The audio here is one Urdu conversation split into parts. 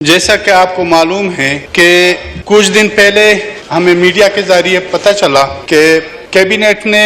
جیسا کہ آپ کو معلوم ہے کہ کچھ دن پہلے ہمیں میڈیا کے ذریعے پتہ چلا کہ کیبنٹ نے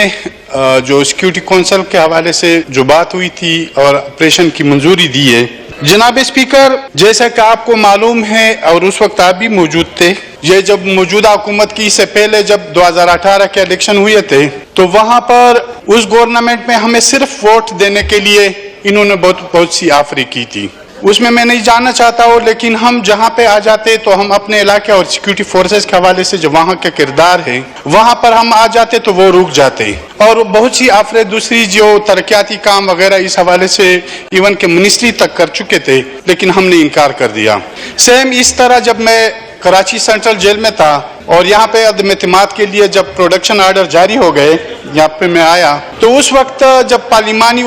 جو سیکیورٹی کونسل کے حوالے سے جو بات ہوئی تھی اور آپریشن کی منظوری دی ہے. جناب اسپیکر، جیسا کہ آپ کو معلوم ہے اور اس وقت آپ بھی موجود تھے، یہ جب موجودہ حکومت کی سے پہلے جب 2018 کے الیکشن ہوئے تھے تو وہاں پر اس گورنمنٹ میں ہمیں صرف ووٹ دینے کے لیے انہوں نے بہت سی آفریں کی تھی. اس میں نہیں جاننا چاہتا ہوں، لیکن ہم جہاں پہ آ جاتے تو ہم اپنے علاقے اور سیکیورٹی فورسز کے حوالے سے جو وہاں کے کردار ہے وہاں پر ہم آ جاتے تو وہ رک جاتے، اور بہت سی آفریں دوسری جو ترقیاتی کام وغیرہ اس حوالے سے ایون کہ منسٹری تک کر چکے تھے، لیکن ہم نے انکار کر دیا. سیم اس طرح جب میں کراچی سینٹرل جیل میں تھا اور یہاں پہ عدم اعتماد کے لیے جب پروڈکشن آرڈر جاری ہو گئے، یہاں پہ میں آیا تو اس وقت جب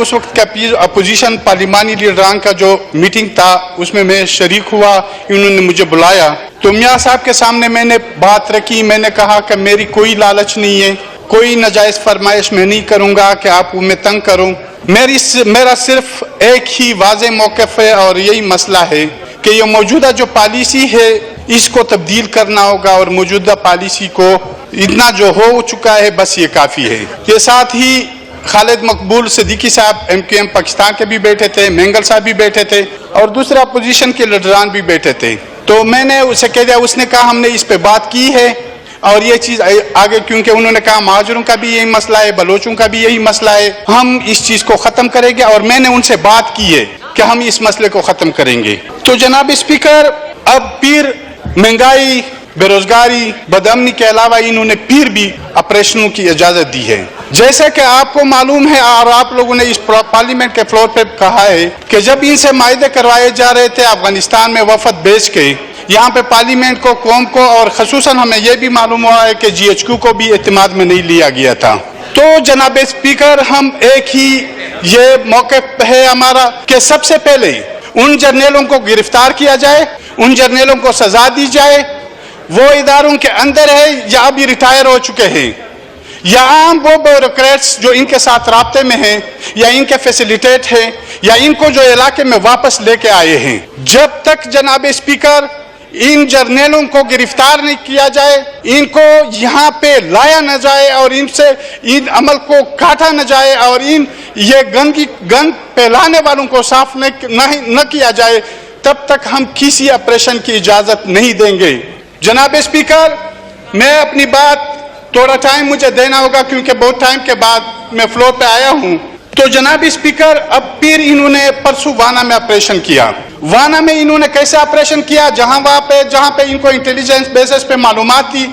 اس وقت کا اپوزیشن پارلیمانی لیڈران کا جو میٹنگ تھا اس میں شریک ہوا. انہوں نے مجھے بلایا تو میاں صاحب کے سامنے میں نے بات رکھی. میں نے کہا کہ میری کوئی لالچ نہیں ہے، کوئی ناجائز فرمائش میں نہیں کروں گا کہ آپ کو میں تنگ کروں. میرا صرف ایک ہی واضح موقف ہے اور یہی مسئلہ ہے کہ یہ موجودہ جو پالیسی ہے اس کو تبدیل کرنا ہوگا، اور موجودہ پالیسی کو اتنا جو ہو چکا ہے بس یہ کافی ہے. یہ ساتھ ہی خالد مقبول صدیقی صاحب MQM پاکستان کے بھی بیٹھے تھے، مینگل صاحب بھی بیٹھے تھے اور دوسرے اپوزیشن کے لیڈران بھی بیٹھے تھے. تو میں نے اسے کہہ دیا، اس نے کہا ہم نے اس پہ بات کی ہے اور یہ چیز آگے، کیونکہ انہوں نے کہا مہاجروں کا بھی یہی مسئلہ ہے، بلوچوں کا بھی یہی مسئلہ ہے، ہم اس چیز کو ختم کریں گے، اور میں نے ان سے بات کی ہے کہ ہم اس مسئلے کو ختم کریں گے. تو جناب اسپیکر، اب پھر مہنگائی، بے روزگاری، بدامنی کے علاوہ انہوں نے پھر بھی آپریشنوں کی اجازت دی ہے. جیسے کہ آپ کو معلوم ہے اور آپ لوگوں نے اس پارلیمنٹ کے فلور پہ کہا ہے کہ جب ان سے معاہدے کروائے جا رہے تھے افغانستان میں وفد بھیج کے، یہاں پہ پارلیمنٹ کو، قوم کو، اور خصوصاً ہمیں یہ بھی معلوم ہوا ہے کہ GHQ کو بھی اعتماد میں نہیں لیا گیا تھا. تو جناب اسپیکر، ہم ایک ہی یہ موقف ہے ہمارا کہ سب سے پہلے ان جرنیلوں کو گرفتار کیا جائے، ان جرنیلوں کو سزا دی جائے. وہ اداروں کے اندر ہے یا ابھی ریٹائر ہو چکے ہیں، یا عام وہ بیوروکریٹس جو ان کے ساتھ رابطے میں ہیں یا ان کے فیسیلیٹیٹ ہیں یا ان کو جو علاقے میں واپس لے کے آئے ہیں، جب تک جناب اسپیکر ان جرنیلوں کو گرفتار نہیں کیا جائے، ان کو یہاں پہ لایا نہ جائے اور ان سے ان عمل کو کاٹا نہ جائے اور یہ گند پھیلانے والوں کو صاف نہ کیا جائے، تب تک ہم کسی آپریشن کی اجازت نہیں دیں گے. جناب اسپیکر، میں اپنی بات، تھوڑا ٹائم مجھے دینا ہوگا کیونکہ بہت ٹائم کے بعد میں فلور پہ آیا ہوں. تو جناب اسپیکر، اب پھر انہوں نے پرسوں وانا میں آپریشن کیا. وانا میں انہوں نے کیسے آپریشن کیا؟ جہاں پہ ان کو انٹیلیجنس بیسس پہ معلومات تھی،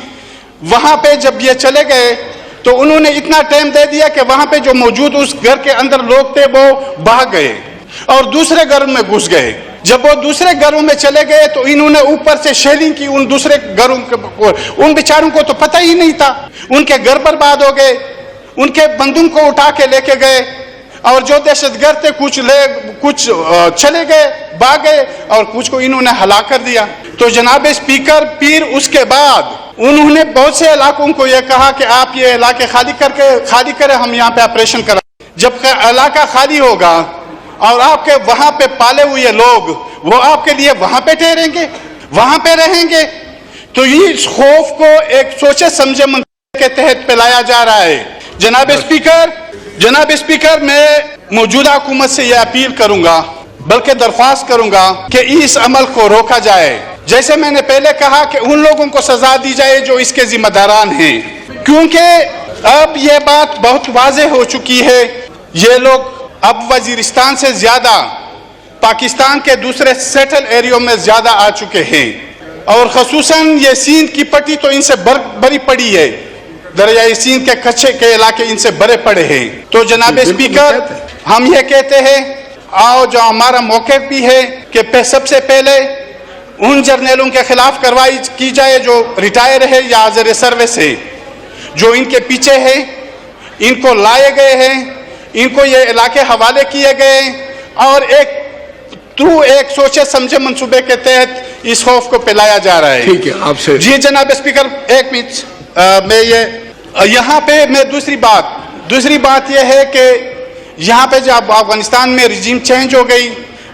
وہاں پہ جب یہ چلے گئے تو انہوں نے اتنا ٹائم دے دیا کہ وہاں پہ جو موجود اس گھر کے اندر لوگ تھے وہ بھاگ گئے اور دوسرے گھروں میں گھس گئے. جب وہ دوسرے گھروں میں چلے گئے تو انہوں نے اوپر سے شیلنگ کی ان دوسرے گھروں کو. ان بیچاروں کو تو پتہ ہی نہیں تھا، ان کے گھر برباد ہو گئے، ان کے بندوق کو اٹھا کے لے کے گئے، اور جو دہشت گرد تھے کچھ چلے گئے، بھاگ گئے، اور کچھ کو انہوں نے ہلاک کر دیا. تو جناب اسپیکر، پھر اس کے بعد انہوں نے بہت سے علاقوں کو یہ کہا کہ آپ یہ علاقے خالی کریں، ہم یہاں پہ آپریشن کریں. جب علاقہ خالی ہوگا اور آپ کے وہاں پہ پالے ہوئے لوگ وہ آپ کے لیے وہاں پہ ٹھہریں گے، وہاں پہ رہیں گے. تو اس خوف کو ایک سوچے سمجھے منصوبے کے تحت پلایا جا رہا ہے. جناب اسپیکر، میں موجودہ حکومت سے یہ اپیل کروں گا، بلکہ درخواست کروں گا کہ اس عمل کو روکا جائے. جیسے میں نے پہلے کہا کہ ان لوگوں کو سزا دی جائے جو اس کے ذمہ داران ہیں، کیونکہ اب یہ بات بہت واضح ہو چکی ہے. یہ لوگ اب وزیرستان سے زیادہ پاکستان کے دوسرے سیٹل ایریوں میں زیادہ آ چکے ہیں، اور خصوصاً یہ سندھ کی پٹی تو ان سے بری پڑی ہے، دریائے سندھ کے کچھے کے علاقے ان سے بڑے پڑے ہیں. تو جناب اسپیکر، ہم یہ کہتے ہیں، آؤ جو ہمارا موقف بھی ہے کہ سب سے پہلے ان جرنیلوں کے خلاف کارروائی کی جائے جو ریٹائر ہے یا حاضر سروس ہے، جو ان کے پیچھے ہے، ان کو لائے گئے ہیں، ان کو یہ علاقے حوالے کیے گئے، اور ایک سوچے سمجھے منصوبے کے تحت اس خوف کو پھیلایا جا رہا ہے. ٹھیک ہے، آپ سے جی جناب اسپیکر، ایک منٹ. میں یہاں پہ میں دوسری بات یہ ہے کہ یہاں پہ جب افغانستان میں رجیم چینج ہو گئی،